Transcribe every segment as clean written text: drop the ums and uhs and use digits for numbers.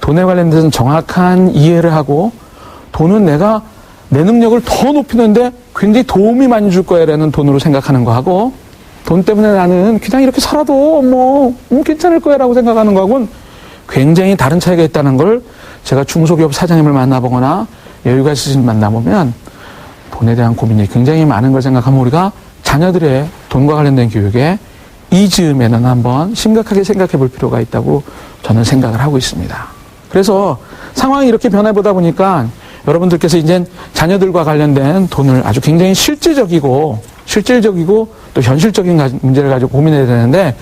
돈에 관련된 정확한 이해를 하고 돈은 내가 내 능력을 더 높이는데 굉장히 도움이 많이 줄 거야라는 돈으로 생각하는 거하고 돈 때문에 나는 그냥 이렇게 살아도 괜찮을 거야라고 생각하는 거하고는 굉장히 다른 차이가 있다는 걸 제가 중소기업 사장님을 만나보거나 여유가 있으신 만나보면 돈에 대한 고민이 굉장히 많은 걸 생각하면 우리가 자녀들의 돈과 관련된 교육에 이 즈음에는 한번 심각하게 생각해 볼 필요가 있다고 저는 생각을 하고 있습니다. 그래서 상황이 이렇게 변해보다 보니까 여러분들께서 이제 자녀들과 관련된 돈을 아주 굉장히 실질적이고 또 현실적인 문제를 가지고 고민해야 되는데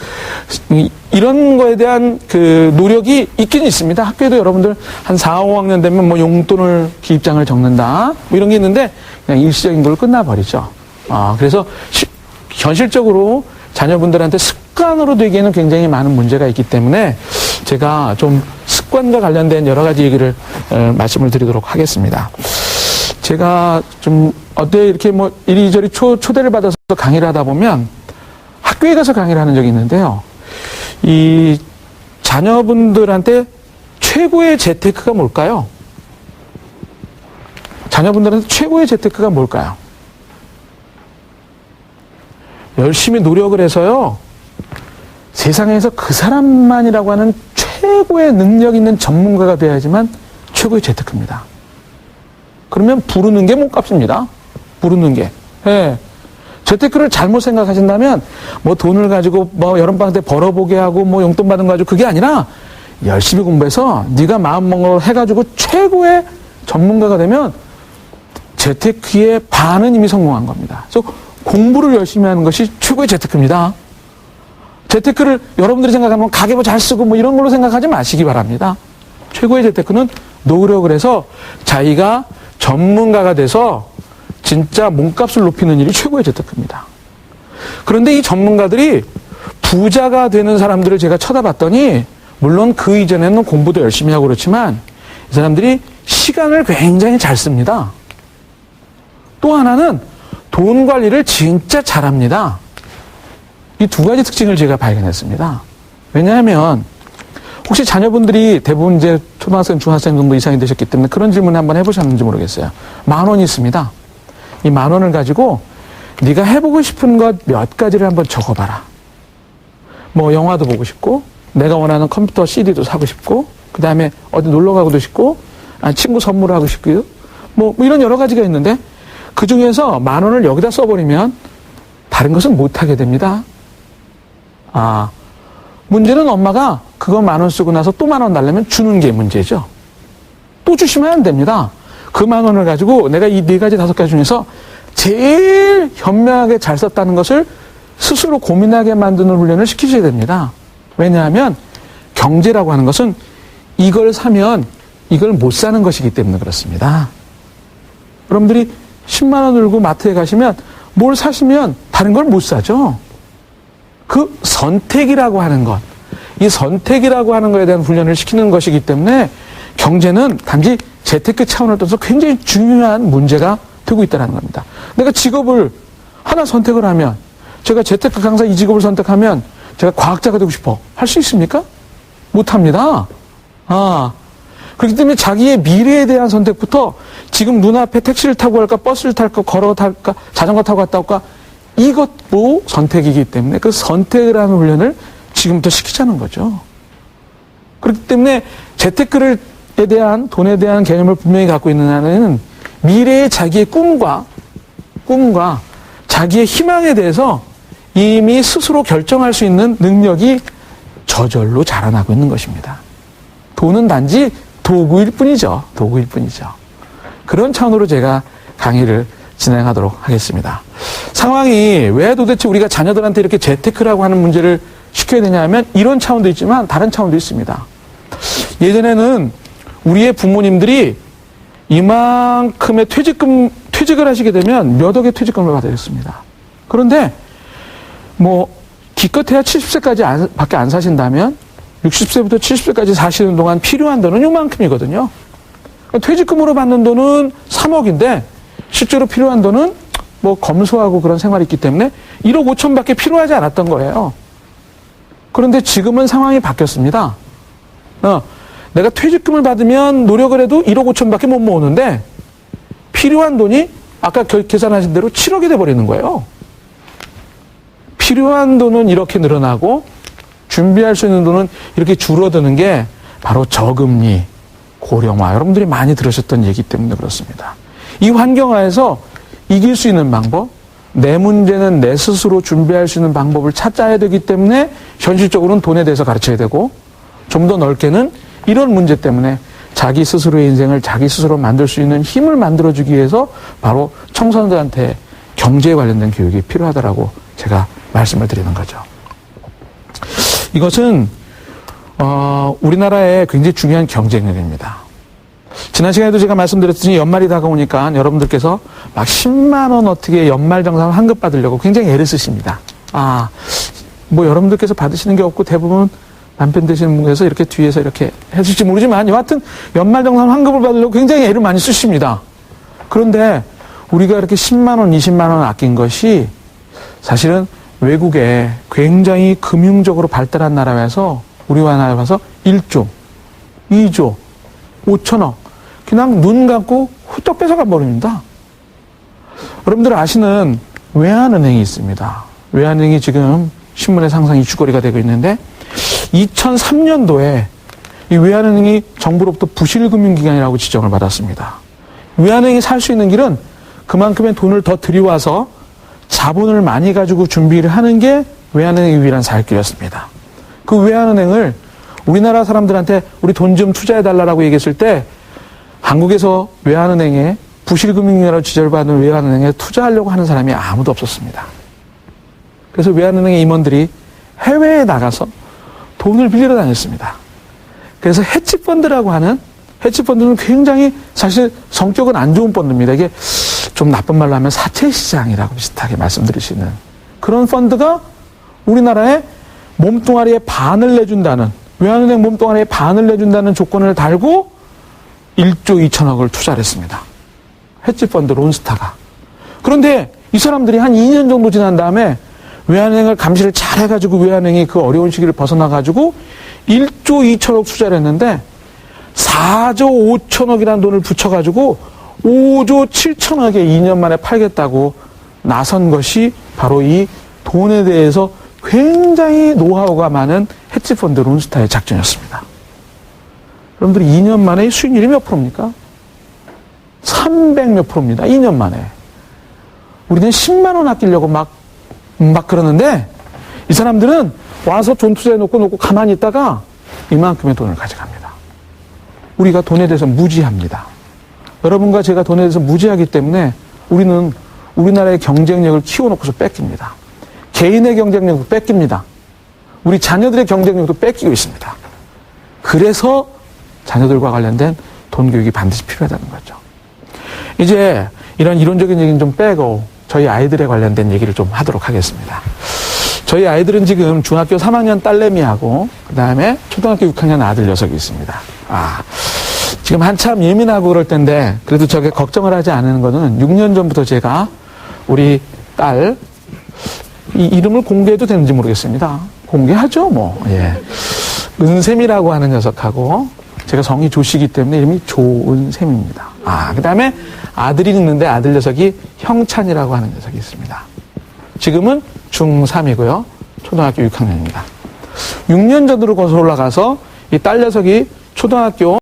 이런 거에 대한 그 노력이 있긴 있습니다. 학교에도 여러분들 한 4, 5학년 되면 뭐 용돈을 기입장을 적는다 뭐 이런 게 있는데 그냥 일시적인 걸로 끝나버리죠. 그래서 현실적으로 자녀분들한테 습관으로 되기에는 굉장히 많은 문제가 있기 때문에 제가 좀 습관과 관련된 여러 가지 얘기를 말씀을 드리도록 하겠습니다. 제가 좀 어때 이렇게 뭐 이리저리 초대를 받아서 강의를 하다 보면 학교에 가서 강의를 하는 적이 있는데요. 이 자녀분들한테 최고의 재테크가 뭘까요? 자녀분들한테 최고의 재테크가 뭘까요? 열심히 노력을 해서요. 세상에서 그 사람만이라고 하는 최고의 능력 있는 전문가가 되어야지만 최고의 재테크입니다. 그러면 부르는 게 몸값입니다. 부르는 게. 예. 재테크를 잘못 생각하신다면 뭐 돈을 가지고 뭐 여름방학 때 벌어보게 하고 뭐 용돈 받은 거 가지고 그게 아니라 열심히 공부해서 네가 마음먹은 걸 해가지고 최고의 전문가가 되면 재테크의 반은 이미 성공한 겁니다. 그래서 공부를 열심히 하는 것이 최고의 재테크입니다. 재테크를 여러분들이 생각하면 가계부 잘 쓰고 뭐 이런 걸로 생각하지 마시기 바랍니다. 최고의 재테크는 노력을 해서 자기가 전문가가 돼서 진짜 몸값을 높이는 일이 최고의 재테크입니다. 그런데 이 전문가들이 부자가 되는 사람들을 제가 쳐다봤더니 물론 그 이전에는 공부도 열심히 하고 그렇지만 이 사람들이 시간을 굉장히 잘 씁니다. 또 하나는 돈 관리를 진짜 잘합니다. 이 두 가지 특징을 제가 발견했습니다. 왜냐하면 혹시 자녀분들이 대부분 이제 초등학생, 중학생 정도 이상이 되셨기 때문에 그런 질문을 한번 해보셨는지 모르겠어요. 10,000원이 있습니다. 이 10,000원을 가지고 네가 해보고 싶은 것 몇 가지를 한번 적어봐라. 뭐 영화도 보고 싶고 내가 원하는 컴퓨터 CD도 사고 싶고 그 다음에 어디 놀러 가고도 싶고 친구 선물하고 싶고요. 뭐 이런 여러 가지가 있는데 그 중에서 10,000원을 여기다 써버리면 다른 것은 못하게 됩니다. 문제는 엄마가 그거 10,000원 쓰고 나서 또 10,000원 달라면 주는 게 문제죠. 또 주시면 안 됩니다. 그 10,000원을 가지고 내가 이 4가지 5가지 중에서 제일 현명하게 잘 썼다는 것을 스스로 고민하게 만드는 훈련을 시키셔야 됩니다. 왜냐하면 경제라고 하는 것은 이걸 사면 이걸 못 사는 것이기 때문에 그렇습니다. 여러분들이 10만 원 들고 마트에 가시면 뭘 사시면 다른 걸 못 사죠. 그 선택이라고 하는 것, 이 선택이라고 하는 것에 대한 훈련을 시키는 것이기 때문에 경제는 단지 재테크 차원을 떠서 굉장히 중요한 문제가 되고 있다는 겁니다. 내가 직업을 하나 선택을 하면 제가 재테크 강사 이 직업을 선택하면 제가 과학자가 되고 싶어. 할 수 있습니까? 못합니다. 그렇기 때문에 자기의 미래에 대한 선택부터 지금 눈앞에 택시를 타고 갈까, 버스를 탈까, 걸어 탈까, 자전거 타고 갔다 올까, 이것도 선택이기 때문에 그 선택을 하는 훈련을 지금부터 시키자는 거죠. 그렇기 때문에 재테크에 대한, 돈에 대한 개념을 분명히 갖고 있는 한은 미래의 자기의 꿈과 자기의 희망에 대해서 이미 스스로 결정할 수 있는 능력이 저절로 자라나고 있는 것입니다. 돈은 단지 도구일 뿐이죠. 그런 차원으로 제가 강의를 진행하도록 하겠습니다. 상황이 왜 도대체 우리가 자녀들한테 이렇게 재테크라고 하는 문제를 시켜야 되냐 하면 이런 차원도 있지만 다른 차원도 있습니다. 예전에는 우리의 부모님들이 이만큼의 퇴직을 하시게 되면 몇 억의 퇴직금을 받으셨습니다. 그런데 뭐 기껏해야 70세까지 밖에 안 사신다면 60세부터 70세까지 사시는 동안 필요한 돈은 요만큼이거든요. 퇴직금으로 받는 돈은 3억인데 실제로 필요한 돈은 뭐 검소하고 그런 생활이 있기 때문에 1억 5천밖에 필요하지 않았던 거예요. 그런데 지금은 상황이 바뀌었습니다. 내가 퇴직금을 받으면 노력을 해도 1억 5천밖에 못 모으는데 필요한 돈이 아까 계산하신 대로 7억이 돼버리는 거예요. 필요한 돈은 이렇게 늘어나고 준비할 수 있는 돈은 이렇게 줄어드는 게 바로 저금리, 고령화. 여러분들이 많이 들으셨던 얘기 때문에 그렇습니다. 이 환경하에서 이길 수 있는 방법, 내 문제는 내 스스로 준비할 수 있는 방법을 찾아야 되기 때문에 현실적으로는 돈에 대해서 가르쳐야 되고 좀 더 넓게는 이런 문제 때문에 자기 스스로의 인생을 자기 스스로 만들 수 있는 힘을 만들어주기 위해서 바로 청소년들한테 경제에 관련된 교육이 필요하다라고 제가 말씀을 드리는 거죠. 이것은 우리나라의 굉장히 중요한 경쟁력입니다. 지난 시간에도 제가 말씀드렸듯이 연말이 다가오니까 여러분들께서 막 10만 원 어떻게 연말정산 환급 받으려고 굉장히 애를 쓰십니다. 뭐 여러분들께서 받으시는 게 없고 대부분 남편 되시는 분께서 이렇게 뒤에서 이렇게 해줄지 모르지만 여하튼 연말정산 환급을 받으려고 굉장히 애를 많이 쓰십니다. 그런데 우리가 이렇게 10만 원, 20만 원 아낀 것이 사실은 외국에 굉장히 금융적으로 발달한 나라에서 우리와 나라에 와서 1조, 2조, 5천억 그냥 눈 감고 훌쩍 뺏어가 버립니다. 여러분들 아시는 외환은행이 있습니다. 외환은행이 지금 신문의 상상 이슈거리가 되고 있는데 2003년도에 이 외환은행이 정부로부터 부실금융기관이라고 지정을 받았습니다. 외환은행이 살 수 있는 길은 그만큼의 돈을 더 들여와서 자본을 많이 가지고 준비를 하는 게 외환은행의 유일한 살길이었습니다. 그 외환은행을 우리나라 사람들한테 우리 돈 좀 투자해달라고 얘기했을 때 한국에서 외환은행에 부실금융이라고 지적받는 외환은행에 투자하려고 하는 사람이 아무도 없었습니다. 그래서 외환은행의 임원들이 해외에 나가서 돈을 빌리러 다녔습니다. 그래서 헤지펀드라고 하는 헤지펀드는 굉장히 사실 성격은 안 좋은 펀드입니다. 이게 좀 나쁜 말로 하면 사채시장이라고 비슷하게 말씀드릴 수 있는 그런 펀드가 우리나라에 몸뚱아리의 반을 내준다는 외환은행 몸뚱아리의 반을 내준다는 조건을 달고 1조 2천억을 투자를 했습니다. 헤지펀드 론스타가. 그런데 이 사람들이 한 2년 정도 지난 다음에 외환은행을 감시를 잘 해가지고 외환은행이 그 어려운 시기를 벗어나가지고 1조 2천억 투자를 했는데 4조 5천억이라는 돈을 붙여가지고 5조 7천억에 2년 만에 팔겠다고 나선 것이 바로 이 돈에 대해서 굉장히 노하우가 많은 헤지펀드 론스타의 작전이었습니다. 여러분들이 2년 만에 수익률이 몇 프로입니까? 300 몇 프로입니다. 2년 만에. 우리는 10만 원 아끼려고 막 그러는데 이 사람들은 와서 돈 투자해놓고 가만히 있다가 이만큼의 돈을 가져갑니다. 우리가 돈에 대해서 무지합니다. 여러분과 제가 돈에 대해서 무지하기 때문에 우리는 우리나라의 경쟁력을 키워놓고서 뺏깁니다. 개인의 경쟁력도 뺏깁니다. 우리 자녀들의 경쟁력도 뺏기고 있습니다. 그래서 자녀들과 관련된 돈 교육이 반드시 필요하다는 거죠. 이제 이런 이론적인 얘기는 좀 빼고 저희 아이들에 관련된 얘기를 좀 하도록 하겠습니다. 저희 아이들은 지금 중학교 3학년 딸내미하고 그 다음에 초등학교 6학년 아들 녀석이 있습니다. 지금 한참 예민하고 그럴 텐데 그래도 저게 걱정을 하지 않는 거는 6년 전부터 제가 우리 딸 이 이름을 공개해도 되는지 모르겠습니다. 공개하죠, 뭐. 예. 은샘이라고 하는 녀석하고 제가 성이 조씨이기 때문에 이름이 조은샘입니다. 그 다음에 아들이 있는데 아들 녀석이 형찬이라고 하는 녀석이 있습니다. 지금은 중3이고요. 초등학교 6학년입니다. 6년 전으로 거슬러 올라가서 이 딸 녀석이 초등학교